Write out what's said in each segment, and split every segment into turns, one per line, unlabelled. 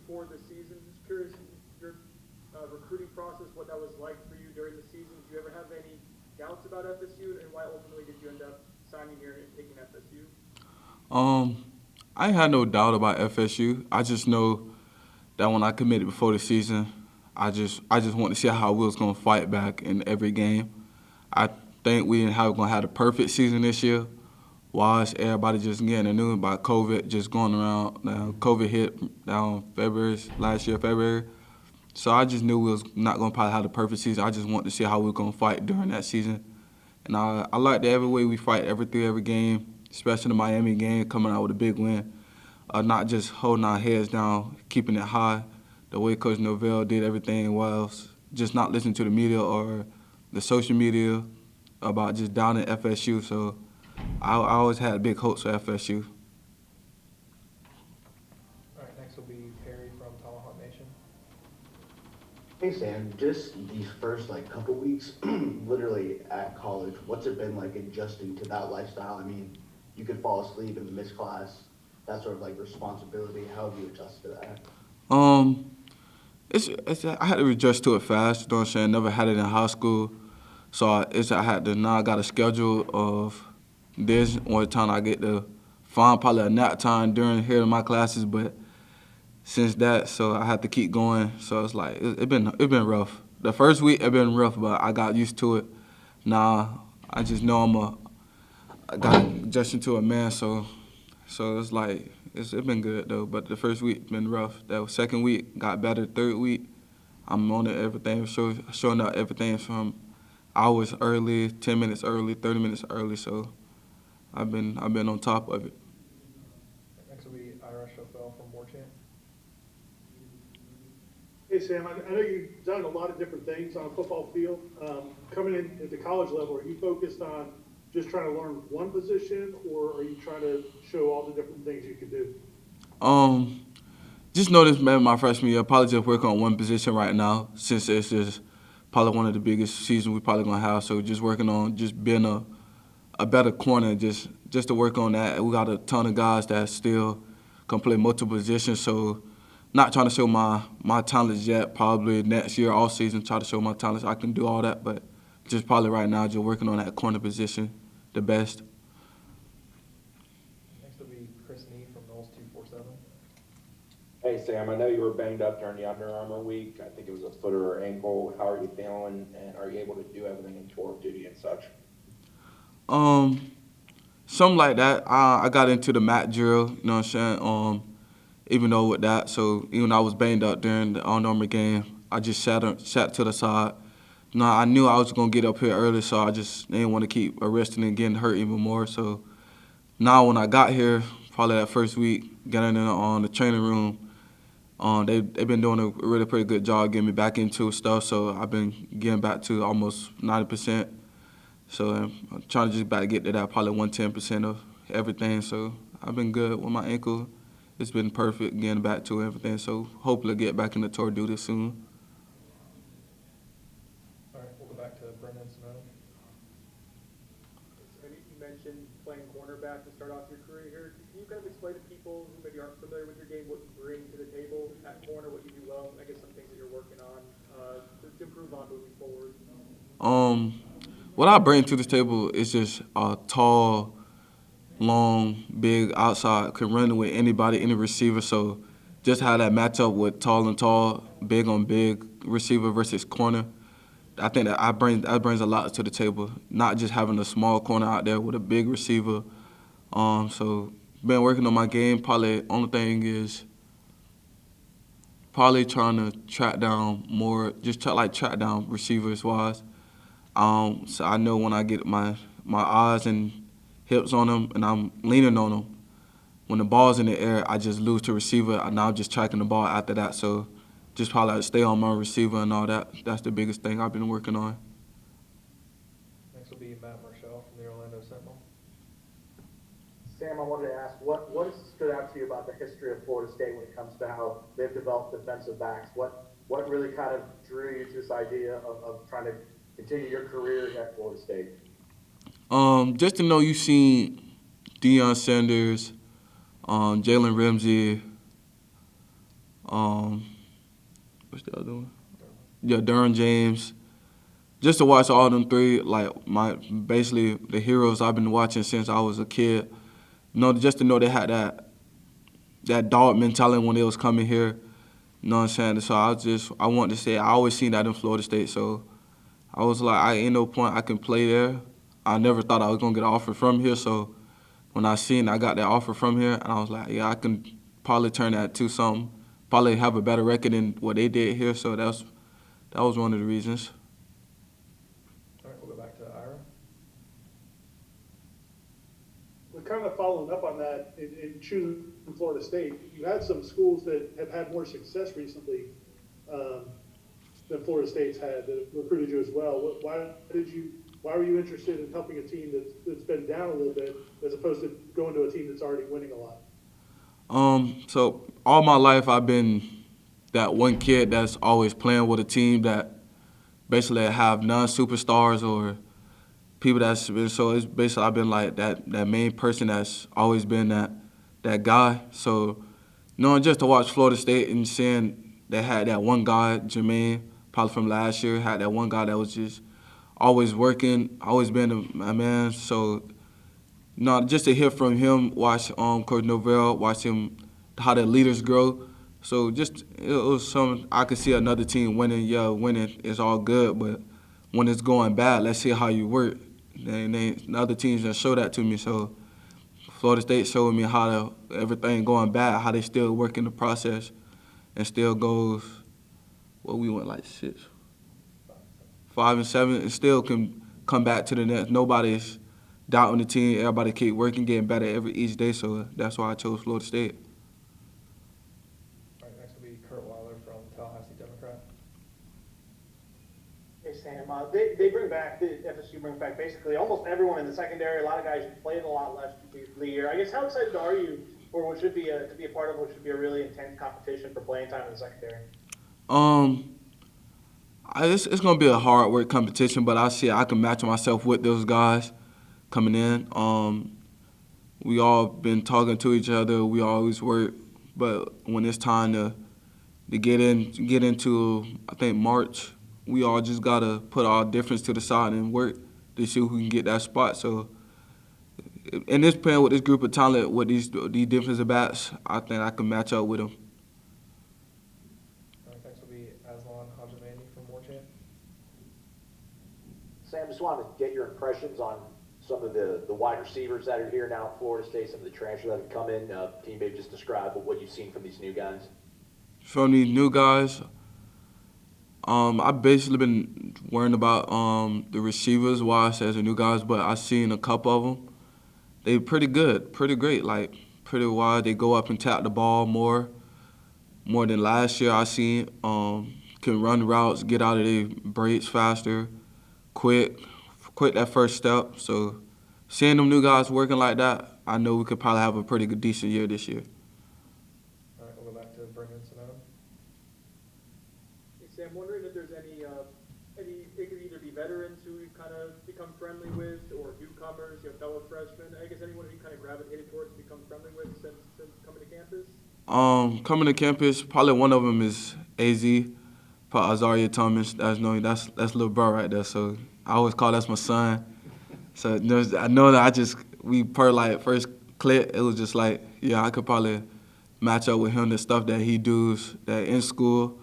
before the season. Just curious, your recruiting process, what that was like for you during the season. Did you ever have any doubts about FSU, and why ultimately did you end up signing here and picking FSU?
Um, I had no doubt about FSU. I just know that when I committed before the season, I just wanted to see how we was gonna fight back in every game. I think we didn't have gonna have the perfect season this year. Was everybody just getting the news about COVID just going around? Now COVID hit down February last year, February. So I just knew we was not gonna probably have the perfect season. I just wanted to see how we were gonna fight during that season. And I like that every way we fight every game, especially the Miami game, coming out with a big win. Not just holding our heads down, keeping it high, the way Coach Novell did everything was just not listening to the media or the social media about just downing FSU. So I always had big hopes for FSU.
All right, next will be Perry from Tomahawk Nation.
Hey Sam, just these first couple weeks, literally at college, what's it been like adjusting to that lifestyle? I mean, you could fall asleep and miss class, that sort of responsibility. How have you adjusted to that?
Um, it's I had to adjust to it fast. You know what I'm saying? Never had it in high school, so I had to now I got a schedule of this one time I get to find probably a nap time during here in my classes, but since that, so I had to keep going. So it's like it been rough. The first week it been rough, but I got used to it. Now I just know I got adjusted to a man. So it's like it been good though. But the first week been rough. That second week got better. Third week I'm on it. Everything showing up everything from hours early, 10 minutes early, 30 minutes early. So I've been on top of it.
Next will be Ira Schofel from War Chant.
Hey, Sam, I know you've done a lot of different things on a football field. Coming in at the college level, are you focused on just trying to learn one position, or are you trying to show all the different things you can do?
Um, just noticed maybe my freshman year, probably just work on one position right now since it's just probably one of the biggest seasons we probably gonna have. So just working on just being a better corner, just to work on that. We got a ton of guys that still can play multiple positions. So not trying to show my talents yet. Probably next year, all season, try to show my talents. I can do all that, but just probably right now, just working on that corner position the best.
Next will be Chris Nee from Knowles 247.
Hey Sam, I know you were banged up during the Under Armour week. I think it was a foot or ankle. How are you feeling, and are you able to do everything in tour of duty and such?
Um, Something like that. I got into the mat drill. You know what I'm saying? Even though with that, so even though I was banged up during the Under Armour game, I just sat to the side. You know, I knew I was gonna get up here early, so I just didn't want to keep arresting and getting hurt even more. So now when I got here, probably that first week, getting in on the training room, they've been doing a really pretty good job getting me back into stuff. So I've been getting back to almost 90%. So I'm trying to just about to get to that probably 110% of everything. So I've been good with my ankle. It's been perfect getting back to everything. So hopefully get back in the tour duty soon.
All right, we'll go back to Brendan Simone.
So you mentioned playing cornerback to start off your career here. Can you kind of explain to people who maybe aren't familiar with your game what you bring to the table at corner, what you do well, and I guess some things that you're working on to improve on moving forward?
Um, what I bring to this table is just a tall, long, big outside, can run with anybody, any receiver. So just how that matchup with tall and tall, big on big receiver versus corner. I think that brings a lot to the table. Not just having a small corner out there with a big receiver. So been working on my game. Probably only thing is probably trying to track down more, just track down receivers wise. So I know when I get my eyes and hips on them and I'm leaning on them, when the ball's in the air, I just lose to receiver. And now I'm just tracking the ball after that. So just probably stay on my receiver and all that. That's the biggest thing I've been working on.
Next will be Matt Marshall from the Orlando Sentinel.
Sam, I wanted to ask, what has stood out to you about the history of Florida State when it comes to how they've developed defensive backs? What really kind of drew you to this idea of trying to continue your career at Florida State?
Just to know you've seen Deion Sanders, Jalen Ramsey, What's the other one? Yeah, Derwin James. Just to watch all them three, like basically the heroes I've been watching since I was a kid. Just to know they had that dog mentality when they was coming here. You know what I'm saying? So I want to say I always seen that in Florida State. So I was like, I ain't no point I can play there. I never thought I was gonna get an offer from here. So when I got that offer from here, and I was like, yeah, I can probably turn that to something. Probably have a better record than what they did here. So that was one of the reasons.
All right, we'll go back to Ira.
We're kind of following up on that in choosing Florida State. You had some schools that have had more success recently than Florida State's had that recruited you as well. Why were you interested in helping a team that's been down a little bit as opposed to going to a team that's already winning a lot?
So all my life I've been that one kid that's always playing with a team that basically have non-superstars or people that's been, so it's basically I've been like that main person that's always been that guy. So just to watch Florida State and seeing they had that one guy, Jermaine, probably from last year, had that one guy that was just always working, always been a man. So just to hear from him, watch Coach Novell, watch him how the leaders grow. So just it was something I could see another team winning. Yeah, winning is all good, but when it's going bad, let's see how you work. The other teams that show that to me. So Florida State showed me how everything going bad, how they still work in the process, and still goes. Well, we went like 6, 5, and 7, and still can come back to the next. Nobody's doubting the team. Everybody keep working, getting better each day. So that's why I chose Florida State.
All right, next will be Kurt Weiler from Tallahassee Democrat.
Hey Sam, they bring back, the FSU brings back basically almost everyone in the secondary. A lot of guys who played a lot less the year. I guess how excited are you for what should be to be a part of what should be a really intense competition for playing time in the secondary?
It's gonna be a hard work competition, but I see I can match myself with those guys coming in. We all been talking to each other. We always work, but when it's time to get into I think March, we all just gotta put our difference to the side and work to see who can get that spot. So, in this playing with this group of talent, with these defensive backs, I think I can match up with them.
All right, next will be Aslan Hajimani from Warchant.
Sam, just wanted to get your impressions on some of the wide receivers that are here now at Florida State, some of the transfers that have come in. Can you maybe just describe what you've seen from these new guys?
From these new guys, I've basically been worrying about the receivers, why I say as the new guys, but I've seen a couple of them. They're pretty good, pretty great, like pretty wide. They go up and tap the ball more than last year I seen. Can run routes, get out of their breaks faster, quick that first step. So seeing them new guys working like that, I know we could probably have a pretty good, decent year this year.
All right, we'll go back to Brendan Simone.
Hey Sam, wondering if there's any it could either be veterans who you've kind of become friendly with, or newcomers, fellow freshmen. I guess anyone you kind of gravitated towards and become friendly with since coming to campus.
Coming to campus, probably one of them is AZ, probably Azaria Thomas. That's little bro right there. So I always call that's my son. So I know that we per like first click, it was just like, yeah, I could probably match up with him, the stuff that he does that in school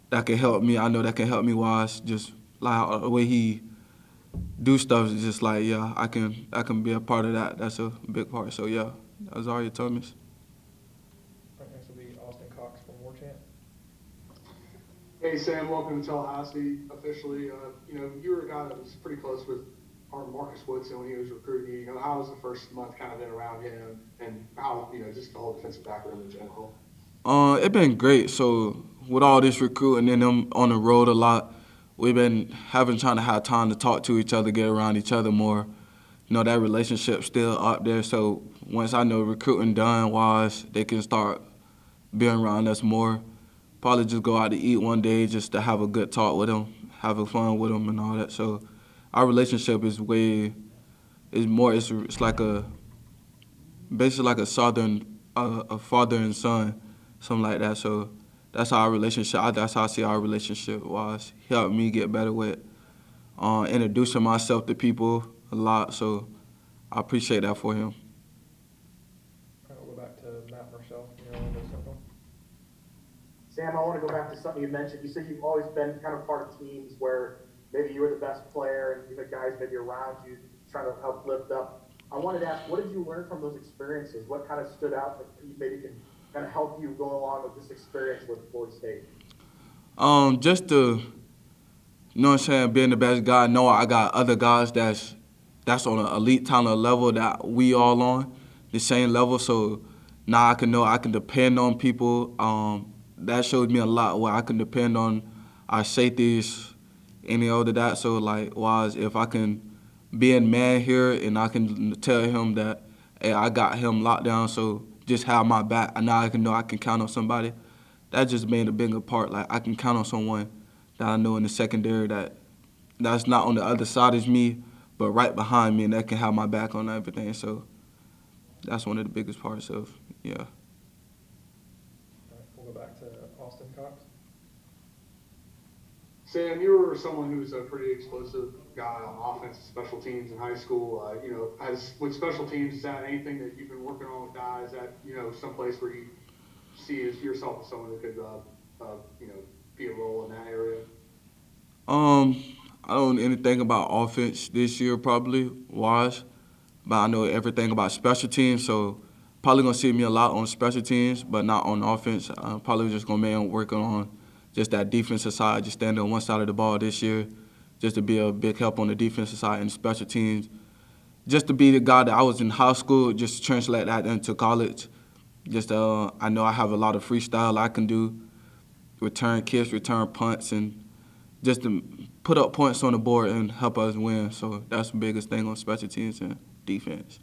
that can help me. I know that can help me wise, just like the way he do stuff is just like, yeah, I can be a part of that. That's a big part. So yeah, Azaria Thomas.
All right, next will be Austin Cox from Warchant.
Hey Sam, welcome to Tallahassee officially. You were a guy that was pretty close with Marcus Woodson when he was recruiting you. How was the first month kind of been around him, and how just the whole defensive background in general?
It's been great. So with all this recruiting and them on the road a lot, we've been trying to have time to talk to each other, get around each other more. That relationship's still up there. So once I know recruiting done wise, they can start being around us more. Probably just go out to eat one day just to have a good talk with them, having fun with them and all that. So our relationship is more. It's like basically like a father and son, something like that. So that's how our relationship. That's how I see our relationship was. He helped me get better with introducing myself to people a lot. So I appreciate that for him.
All right, we'll go back to Matt Marshall from the Orlando Sentinel.
Sam, I want to go back to something you mentioned. You said you've always been kind of part of teams where maybe you were the best player and you had guys maybe around you trying to help lift up. I wanted to ask, what did you learn from those experiences? What kind of stood out that you maybe can kind of help you go along with this experience with Florida State?
Just to, you know what I'm saying, being the best guy, know I got other guys that's on an elite talent level that we all on, the same level. So now I can know I can depend on people. That showed me a lot where I can depend on our safeties, any other that. So like, if I can be in man here and I can tell him that, hey, I got him locked down, so just have my back. And now I can know I can count on somebody. That just made a bigger part. Like I can count on someone that I know in the secondary that's not on the other side as me, but right behind me, and that can have my back on everything. So that's one of the biggest parts of, yeah.
All right, we'll go back to Austin Cox.
Sam, you were someone who's a pretty explosive guy on offense and special teams in high school. With special teams, is that anything that you've been working on with guys? Is that, someplace where you see yourself as someone who could, be a role in that area?
I don't know anything about offense this year probably, but I know everything about special teams, so probably going to see me a lot on special teams, but not on offense. I'm probably just going to be working on just that defensive side, just standing on one side of the ball this year, just to be a big help on the defensive side and special teams. Just to be the guy that I was in high school, just to translate that into college. I know I have a lot of freestyle I can do, return kicks, return punts, and just to put up points on the board and help us win. So that's the biggest thing on special teams and defense.